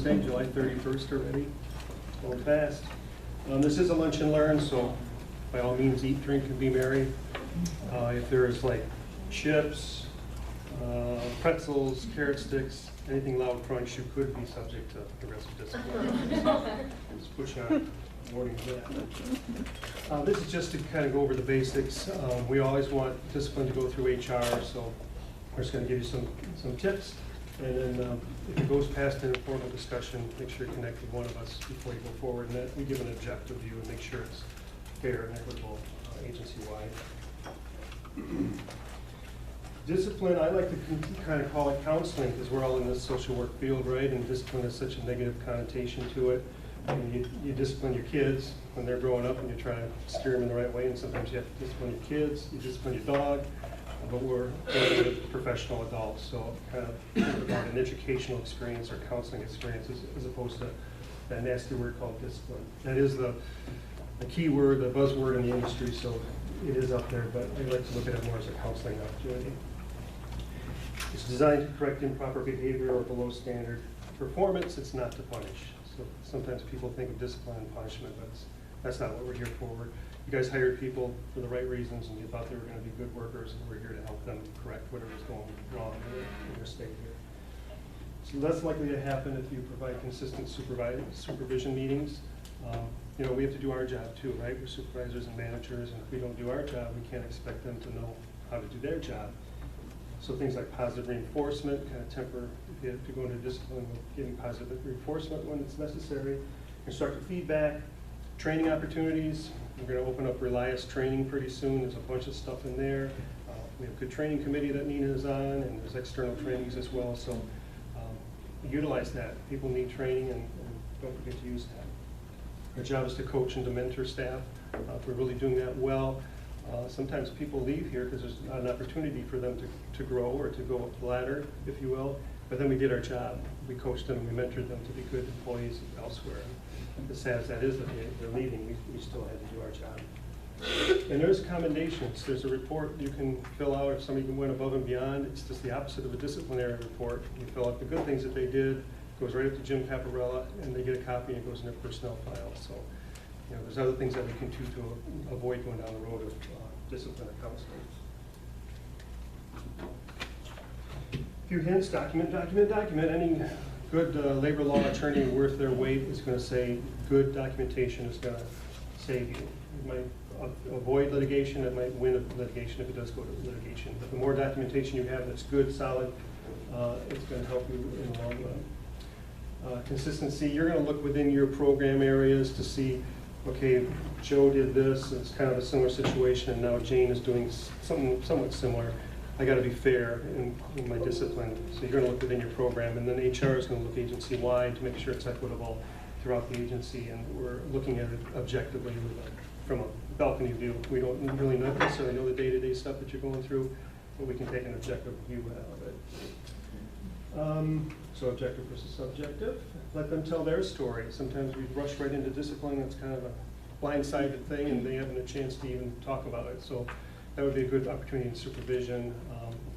Wednesday, July 31st already. It's going fast. This is a lunch and learn, so by all means eat, drink, and be merry. If there's like chips, pretzels, carrot sticks, anything loud crunch, you could be subject to aggressive discipline. Just push on warning for that. This is just to kind of go over the basics. We always want discipline to go through HR, so we're just going to give you some tips. And then if it goes past an informal discussion, make sure you connect with one of us before you go forward. And that we give an objective view and make sure it's fair and equitable agency-wide. Discipline, I like to kind of call it counseling because we're all in this social work field, right? And discipline has such a negative connotation to it. And you discipline your kids when they're growing up and you try to steer them in the right way. And sometimes you have to discipline your kids, you discipline your dog. But we're working with professional adults, so kind of think about an educational experience or counseling experience as opposed to that nasty word called discipline. That is the key word, the buzzword in the industry, so it is up there, but I like to look at it more as a counseling opportunity. It's designed to correct improper behavior or below standard performance. It's not to punish. So sometimes people think of discipline and punishment, but that's not what we're here for. You guys hired people for the right reasons, and you thought they were going to be good workers, and we're here to help them correct whatever's going wrong in their state here. So that's likely to happen if you provide consistent supervision meetings. You know, we have to do our job too, right? We're supervisors and managers, and if we don't do our job, we can't expect them to know how to do their job. So things like positive reinforcement, kind of temper, if you have to go into discipline with giving positive reinforcement when it's necessary. Constructive feedback, training opportunities. We're going to open up Relias training pretty soon. There's a bunch of stuff in there. We have a good training committee that Nina is on, and there's external trainings as well. So utilize that. People need training, and don't forget to use that. Our job is to coach and to mentor staff. If we're really doing that well, sometimes people leave here because there's not an opportunity for them to grow or to go up the ladder, if you will. But then we did our job. We coached them, we mentored them to be good employees elsewhere. And as sad as that is that they're leaving, we still had to do our job. And there's commendations. There's a report you can fill out if somebody went above and beyond. It's just the opposite of a disciplinary report. You fill out the good things that they did, goes right up to Jim Caparella, and they get a copy and it goes in their personnel file. So, you know, there's other things that we can do to avoid going down the road of discipline and counseling. A few hints: document, document, document. Any good labor law attorney worth their weight is going to say good documentation is going to save you. It might avoid litigation, it might win litigation if it does go to litigation. But the more documentation you have that's good, solid, it's going to help you in the long run. Consistency, you're going to look within your program areas to see, okay, Joe did this, it's kind of a similar situation, and now Jane is doing something somewhat similar. I got to be fair in my discipline. So you're going to look within your program, and then HR is going to look agency-wide to make sure it's equitable throughout the agency, and we're looking at it objectively from a balcony view. We don't really necessarily know the day-to-day stuff that you're going through, but we can take an objective view out of it. So objective versus subjective. Let them tell their story. Sometimes we rush right into discipline. It's kind of a blindsided thing, and they haven't a chance to even talk about it. So that would be a good opportunity in supervision,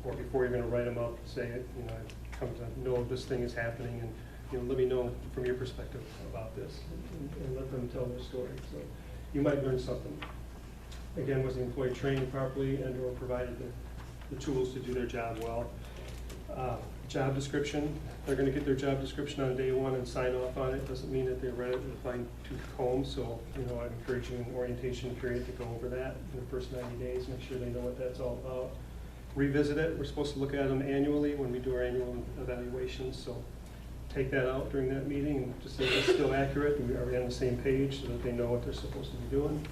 or before you're going to write them up, say it. You know, I come to know this thing is happening, and you know, let me know from your perspective about this, and let them tell their story. So you might learn something. Again, was the employee trained properly and/or provided the tools to do their job well? Job description. They're going to get their job description on day one and sign off on it. Doesn't mean that they read it with a fine-tooth comb. So, you know, I'd encourage you in the orientation period to go over that in the first 90 days. Make sure they know what that's all about. Revisit it. We're supposed to look at them annually when we do our annual evaluations. So take that out during that meeting and just see if it's still accurate and are we on the same page so that they know what they're supposed to be doing.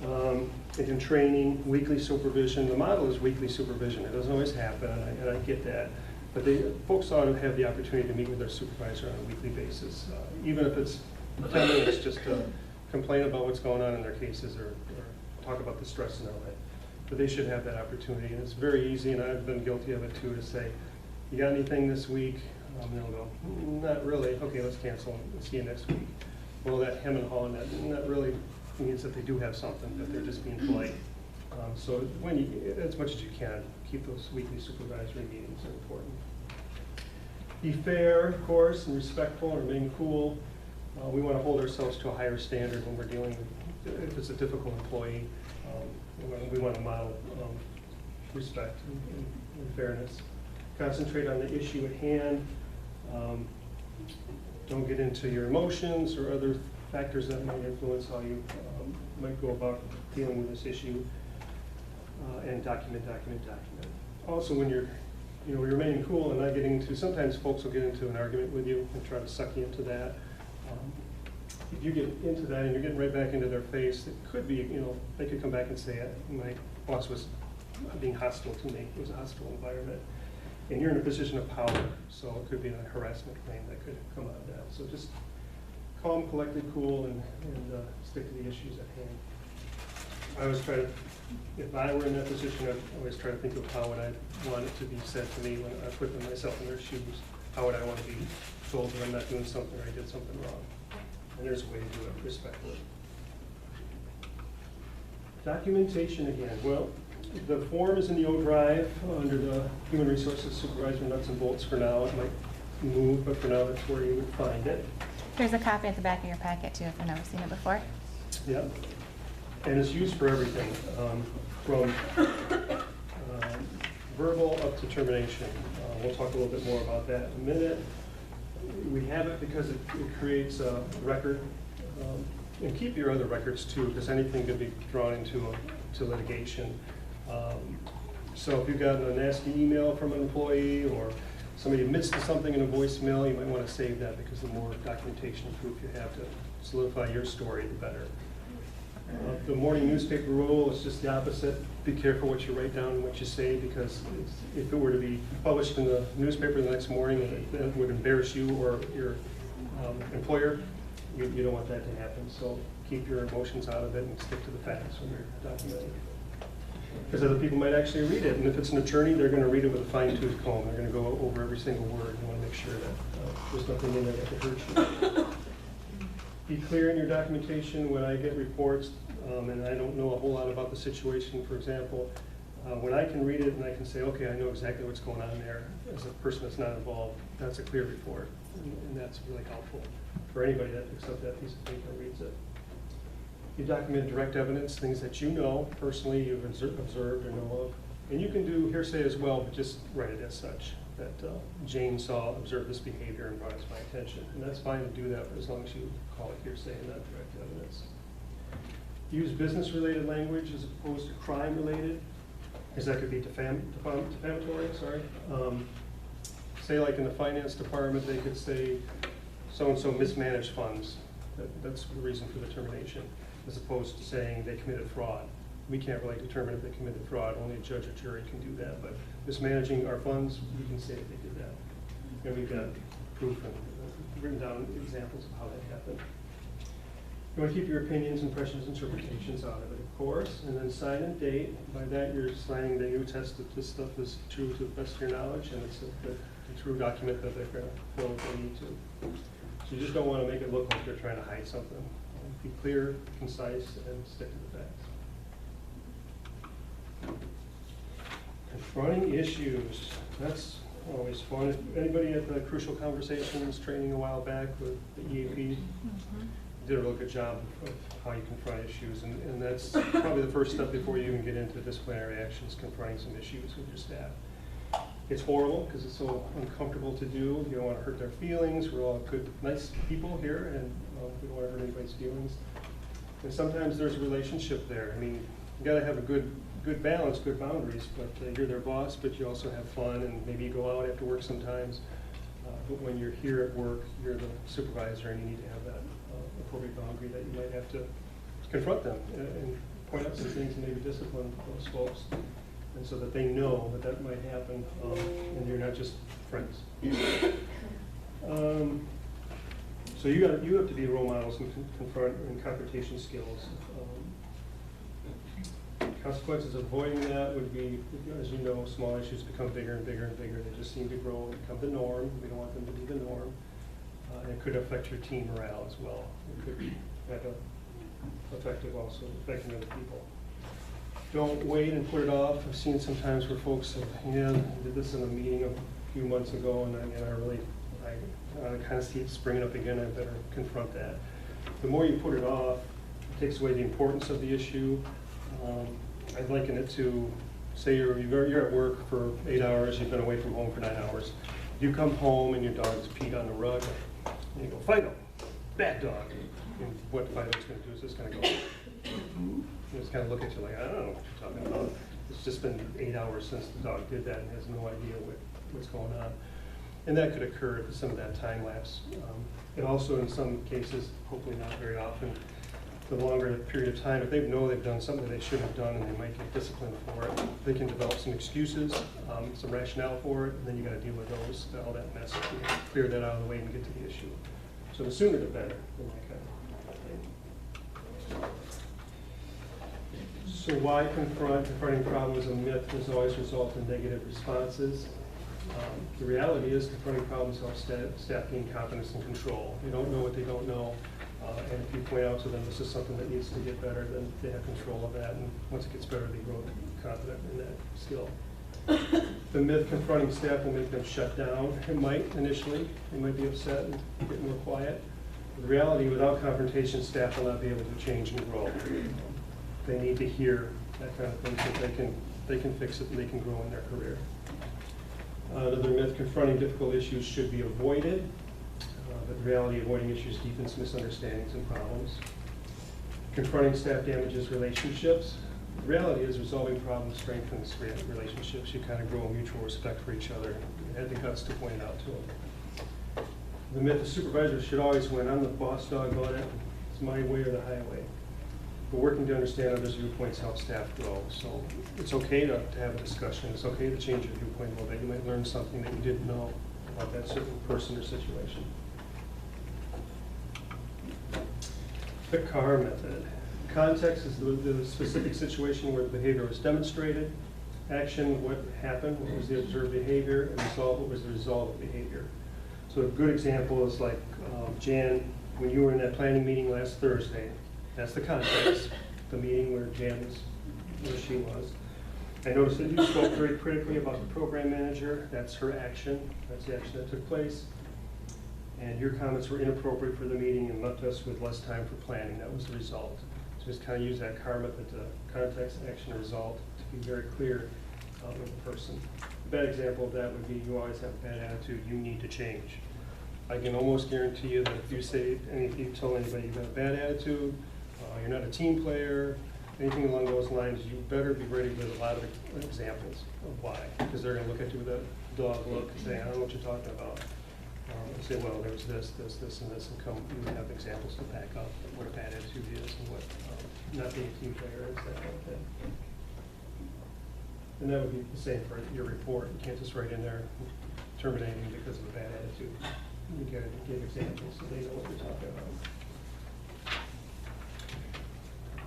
And in training, weekly supervision. The model is weekly supervision. It doesn't always happen, and I get that. But folks ought to have the opportunity to meet with their supervisor on a weekly basis, even if it's 10 minutes just to complain about what's going on in their cases or talk about the stress in their life. But they should have that opportunity, and it's very easy, and I've been guilty of it too, to say, you got anything this week? And they'll go, not really. Okay, let's cancel and see you next week. Well, that hem and haw, that really means that they do have something, that they're just being polite. So when you, as much as you can, keep those weekly supervisory meetings are important. Be fair, of course, and respectful, and remain cool. We want to hold ourselves to a higher standard when we're dealing with, if it's a difficult employee. We want to model respect and fairness. Concentrate on the issue at hand. Don't get into your emotions or other factors that might influence how you might go about dealing with this issue. And document. Also, when you're remaining cool and not getting into, sometimes folks will get into an argument with you and try to suck you into that. If you get into that and you're getting right back into their face, it could be, they could come back and say, my boss was being hostile to me. It was a hostile environment. And you're in a position of power, so it could be a harassment claim that could come out of that. So just calm, collected, cool, and stick to the issues at hand. I always try to, if I were in that position, I'd always try to think of how would I want it to be said to me when I put myself in their shoes. How would I want to be told that I'm not doing something or I did something wrong? And there's a way to do it respectfully. Documentation again. Well, the form is in the O drive under the Human Resources Supervisor nuts and bolts for now. It might move, but for now that's where you would find it. There's a copy at the back of your packet too, if you've never seen it before. Yeah. And it's used for everything, from verbal up to termination. We'll talk a little bit more about that in a minute. We have it because it creates a record, and keep your other records too, because anything could be drawn into litigation. So if you've got a nasty email from an employee or somebody admits to something in a voicemail, you might want to save that, because the more documentation and proof you have to solidify your story, the better. The morning newspaper rule is just the opposite. Be careful what you write down and what you say, because if it were to be published in the newspaper the next morning, it would embarrass you or your employer. You don't want that to happen. So keep your emotions out of it and stick to the facts when you're documenting. Because other people might actually read it, and if it's an attorney, they're going to read it with a fine-tooth comb. They're going to go over every single word. You want to make sure that there's nothing in there that could hurt you. Be clear in your documentation. When I get reports, and I don't know a whole lot about the situation, for example, when I can read it and I can say, okay, I know exactly what's going on there, as a person that's not involved, that's a clear report, and that's really helpful for anybody that picks up that piece of paper and reads it. You document direct evidence, things that you know personally, you've observed or know of, and you can do hearsay as well, but just write it as such. That Jane observed this behavior and brought it to my attention. And that's fine to do that, but as long as you call it hearsay and not direct evidence. Use business-related language as opposed to crime-related, because that could be defamatory, sorry. Say like in the finance department, they could say so-and-so mismanaged funds. That's the reason for the termination, as opposed to saying they committed fraud. We can't really determine if they committed fraud. Only a judge or jury can do that. But mismanaging our funds, we can say if they did that. And we've got proof and written down examples of how that happened. You want to keep your opinions, impressions, interpretations out of it, of course. And then sign and date. By that, you're signing that you attest that this stuff is true to the best of your knowledge, and it's a true document that they're going to feel they need to. So you just don't want to make it look like they're trying to hide something. Be clear, concise, and stick to the facts. Confronting issues, that's always fun. Anybody at the Crucial Conversations training a while back with the EAP did a real good job of how you confront issues, and that's probably the first step before you even get into disciplinary actions, confronting some issues with your staff. It's horrible because it's so uncomfortable to do. You don't want to hurt their feelings. We're all good, nice people here, and we don't want to hurt anybody's feelings. And sometimes there's a relationship there. I mean, you got to have a good balance, good boundaries, but you're their boss, but you also have fun, and maybe you go out after work sometimes. But when you're here at work, you're the supervisor, and you need to have that appropriate boundary that you might have to confront them and point out some things and maybe discipline those folks, and so that they know that might happen, and you're not just friends. So you have to be role models and confront and confrontation skills. Consequences of avoiding that would be, as you know, small issues become bigger and bigger and bigger. They just seem to grow and become the norm. We don't want them to be the norm. And it could affect your team morale as well. It could have an effective also affecting other people. Don't wait and put it off. I've seen sometimes where folks have, did this in a meeting few months ago, and I kind of see it springing up again. I better confront that. The more you put it off, it takes away the importance of the issue. I'd liken it to, say you're at work for 8 hours, you've been away from home for 9 hours. You come home and your dog's peed on the rug, and you go, Fido, bad dog. And what Fido's going to do is just going to go, just kind of look at you like, I don't know what you're talking about. It's just been 8 hours since the dog did that and has no idea what's going on. And that could occur if some of that time lapse. And also in some cases, hopefully not very often, the longer period of time, if they know they've done something that they shouldn't have done and they might get disciplined for it, they can develop some excuses, some rationale for it, and then you got to deal with those, all that mess, clear that out of the way and get to the issue. So the sooner the better, in my kind. So why confronting problems a myth does always result in negative responses? The reality is confronting problems helps staff gain confidence and control. They don't know what they don't know. And if you point out to them this is something that needs to get better, then they have control of that. And once it gets better, they grow confident in that skill. The myth confronting staff will make them shut down. It might initially. They might be upset and get more quiet. The reality, without confrontation, staff will not be able to change and grow. They need to hear that kind of thing so they can fix it and they can grow in their career. Another myth, confronting difficult issues should be avoided. But the reality, avoiding issues deepens misunderstandings and problems. Confronting staff damages relationships. The reality is resolving problems strengthens relationships. You kind of grow a mutual respect for each other. You had the guts to point it out to them. The myth, the supervisor should always win. I'm the boss dog on it. It's my way or the highway. But working to understand others' viewpoints helps staff grow. So it's okay to have a discussion. It's okay to change your viewpoint a little bit. You might learn something that you didn't know about that certain person or situation. The CAR method. Context is the specific situation where the behavior was demonstrated. Action, what happened, what was the observed behavior, and result, what was the result of behavior. So a good example is like Jan, when you were in that planning meeting last Thursday, that's the context, the meeting where Jan was, where she was. I noticed that you spoke very critically about the program manager. That's her action. That's the action that took place. And your comments were inappropriate for the meeting and left us with less time for planning. That was the result. So just kind of use that CAR method to context, action, result to be very clear with the person. A bad example of that would be you always have a bad attitude, you need to change. I can almost guarantee you that if you say, if you tell anybody you've got a bad attitude, you're not a team player, anything along those lines, you better be ready with a lot of examples of why. Because they're going to look at you with a dog look and say, I don't know what you're talking about. And say, well, there's this, and this, and come, you have examples to back up what a bad attitude is and what not being a team player is, that kind of thing. And that would be the same for your report. You can't just write in there terminating because of a bad attitude. You got to give examples so they know what you're talking about.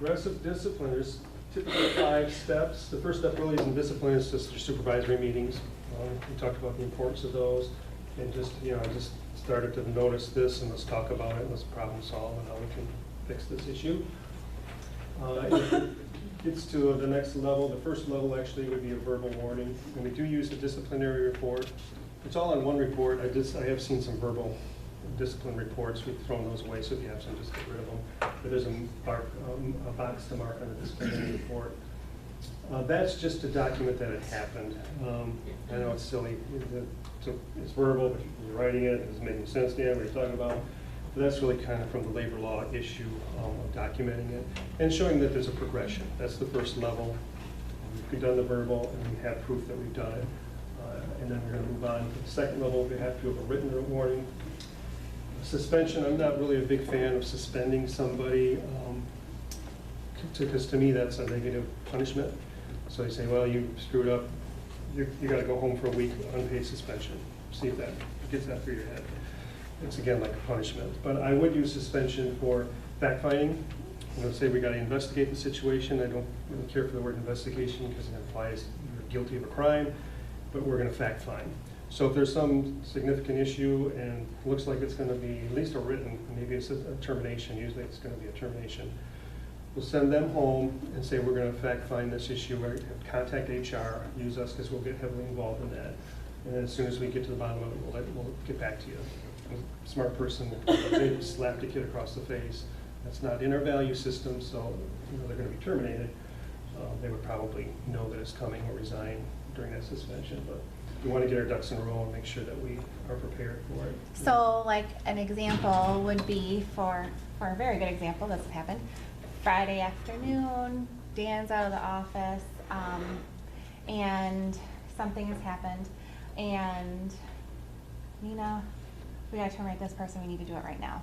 Aggressive discipline, there's typically 5 steps. The first step really isn't discipline, it's just your supervisory meetings. We talked about the importance of those. And just, I just started to notice this, and let's talk about it, and let's problem solve and how we can fix this issue. If it gets to the next level, the first level actually would be a verbal warning. And we do use a disciplinary report. It's all in one report. I have seen some verbal discipline reports. We've thrown those away, so if you have some, just get rid of them. But there's a box to mark on the disciplinary report. That's just to document that it happened. I know it's silly, it's verbal, but you're writing it, it's making sense, Dan, what are you talking about? But that's really kind of from the labor law issue of documenting it and showing that there's a progression. That's the first level. We've done the verbal and we have proof that we've done it. And then we're going to move on to the second level. We have to have a written warning. Suspension, I'm not really a big fan of suspending somebody because to me that's a negative punishment. So you say, well, you screwed up, you got to go home for a week, unpaid suspension. See if that gets that through your head. It's again like a punishment. But I would use suspension for fact-finding. Say we got to investigate the situation. I don't really care for the word investigation because it implies you're guilty of a crime, but we're going to fact-find. So if there's some significant issue and it looks like it's going to be at least a written, maybe it's a termination, usually it's going to be a termination. We'll send them home and say we're going to fact find this issue, contact HR, use us because we'll get heavily involved in that. And then as soon as we get to the bottom of it, we'll get back to you. A smart person will slap the kid across the face. That's not in our value system, so they're going to be terminated. They would probably know that it's coming or resign during that suspension, but we want to get our ducks in a row and make sure that we are prepared for it. So like an example would be for a very good example, this has happened, Friday afternoon, Dan's out of the office, and something has happened, and Nina, we gotta terminate this person, we need to do it right now.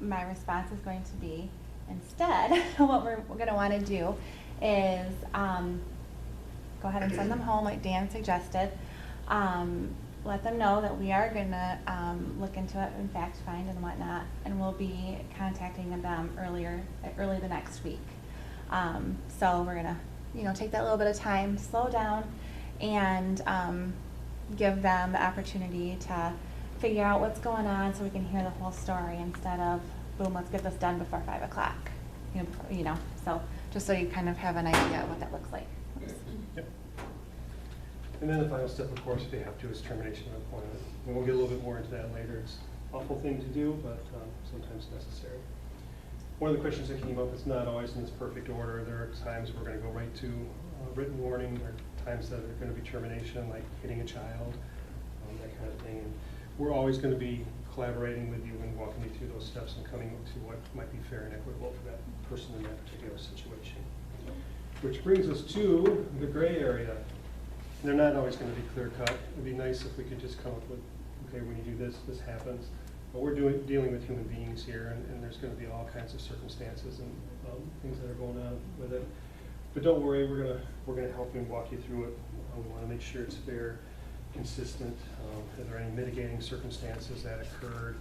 My response is going to be, instead, what we're gonna wanna do is go ahead and send them home like Dan suggested. Let them know that we are gonna look into it and fact find and whatnot, and we'll be contacting them early the next week. So we're gonna, take that little bit of time, slow down, and give them the opportunity to figure out what's going on so we can hear the whole story instead of, boom, let's get this done before 5 o'clock. So just so you kind of have an idea of what that looks like. Yep. And then the final step, of course, if they have to, is termination of employment. And we'll get a little bit more into that later. It's an awful thing to do, but sometimes necessary. One of the questions that came up, it's not always in this perfect order. There are times we're going to go right to written warning. There are times that are going to be termination, like hitting a child, that kind of thing. And we're always going to be collaborating with you and walking you through those steps and coming to what might be fair and equitable for that person in that particular situation. Which brings us to the gray area. They're not always going to be clear cut. It'd be nice if we could just come up with, okay, when you do this, this happens. But we're dealing with human beings here, and there's going to be all kinds of circumstances and things that are going on with it. But don't worry, we're gonna help you and walk you through it. We want to make sure it's fair, consistent. Are there any mitigating circumstances that occurred?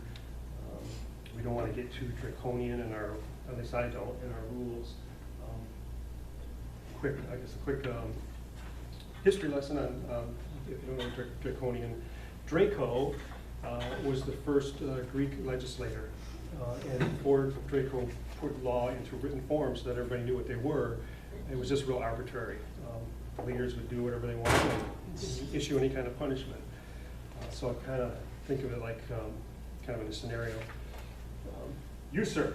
We don't want to get too draconian in our, at least I don't, in our rules. A quick history lesson on, if you don't know draconian. Draco was the first Greek legislator, and before Draco put law into written form so that everybody knew what they were, it was just real arbitrary. Leaders would do whatever they wanted and issue any kind of punishment. So I kind of think of it like kind of in a scenario. You, sir,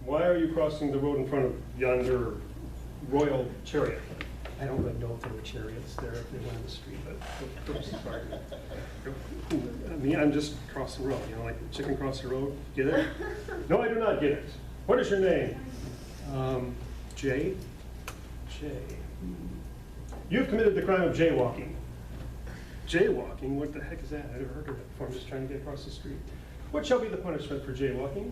why are you crossing the road in front of yonder royal chariot? I don't really know if there were chariots there, if they went in the street, but for purposes of argument. I mean, I'm just across the road, like the chicken across the road. Get it? No, I do not get it. What is your name? Jay? Jay. You've committed the crime of jaywalking. Jaywalking? What the heck is that? I've never heard of it before. I'm just trying to get across the street. What shall be the punishment for jaywalking?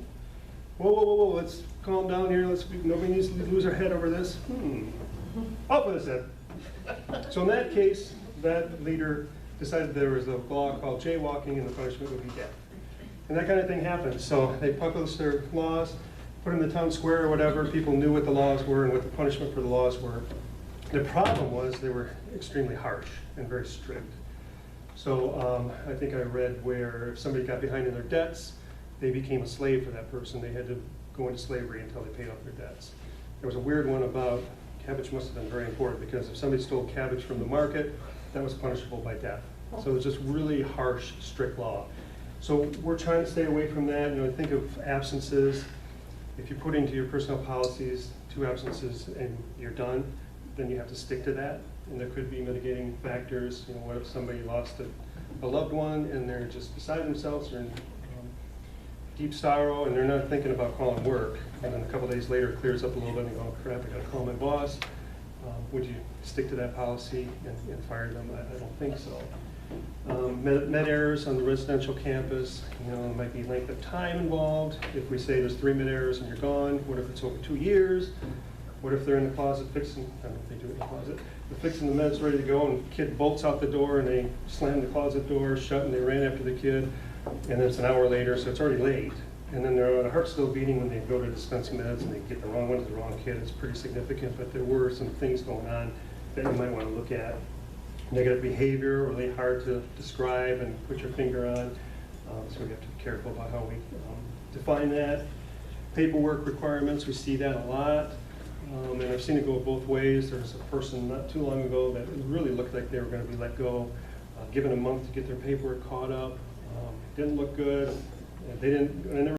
Whoa, whoa, whoa, whoa, let's calm down here. Nobody needs to lose their head over this. Up with his head. So in that case, that leader decided there was a law called jaywalking and the punishment would be death. And that kind of thing happened. So they published their laws, put them in the town square or whatever. People knew what the laws were and what the punishment for the laws were. The problem was they were extremely harsh and very strict. So I think I read where if somebody got behind in their debts, they became a slave for that person. They had to go into slavery until they paid off their debts. There was a weird one about cabbage. Must have been very important because if somebody stole cabbage from the market, that was punishable by death. So it was just really harsh, strict law. So we're trying to stay away from that. Think of absences. If you put into your personnel policies 2 absences and you're done, then you have to stick to that. And there could be mitigating factors. What if somebody lost a loved one and they're just beside themselves or in deep sorrow and they're not thinking about calling work, and then a couple days later it clears up a little bit and they go, oh crap, I gotta call my boss. Would you stick to that policy and fire them? I don't think so. Med errors on the residential campus, there might be length of time involved. If we say there's 3 med errors and you're gone, what if it's over 2 years? What if they're in the closet fixing, I don't know if they do it in the closet, they're fixing the meds ready to go and the kid bolts out the door and they slam the closet door shut and they ran after the kid and it's an hour later, so it's already late. And then their heart's still beating when they go to dispense meds and they get the wrong one to the wrong kid. It's pretty significant, but there were some things going on that you might want to look at. Negative behavior, really hard to describe and put your finger on. So we have to be careful about how we define that. Paperwork requirements, we see that a lot. And I've seen it go both ways. There was a person not too long ago that really looked like they were going to be let go given a month to get their paperwork caught up. Didn't look good. They didn't, I never